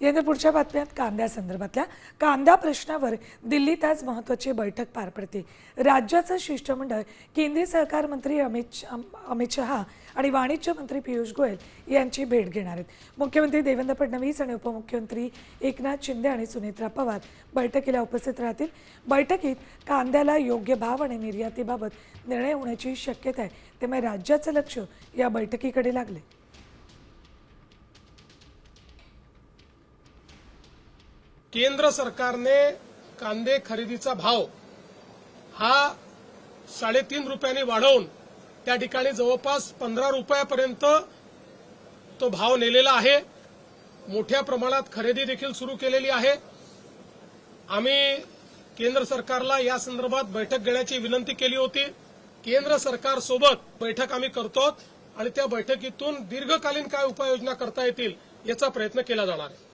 यानंतर पुढच्या बातम्यात कांद्यासंदर्भातल्या कांदा प्रश्नावर दिल्लीत आज महत्त्वाची बैठक पार पडते। राज्याचं शिष्टमंडळ केंद्रीय सहकार मंत्री अमित शहा आणि वाणिज्य मंत्री पियुष गोयल यांची भेट घेणार आहेत। मुख्यमंत्री देवेंद्र फडणवीस आणि उपमुख्यमंत्री एकनाथ शिंदे आणि सुनेत्रा पवार बैठकीला उपस्थित राहतील। बैठकीत कांद्याला योग्य भाव आणि निर्यातीबाबत निर्णय होण्याची शक्यता आहे, त्यामुळे राज्याचं लक्ष या बैठकीकडे लागले। केंद्र सरकारने कांदे खरेदीचा भाव हा 3.5 रुपयांनी वाढवून त्या ठिकाणी जवळपास 15 रुपयापर्यंत तो भाव नेलेला आहे। मोठ्या प्रमाणात खरेदी देखील सुरू केलेली आहे। आम्ही केंद्र सरकारला या संदर्भात बैठक घेण्याची विनंती केली होती। केंद्र सरकारसोबत बैठक आम्ही करतो आणि त्या बैठकीतून दीर्घकालीन काय उपाययोजना करता येतील याचा प्रयत्न केला जाणार आहे।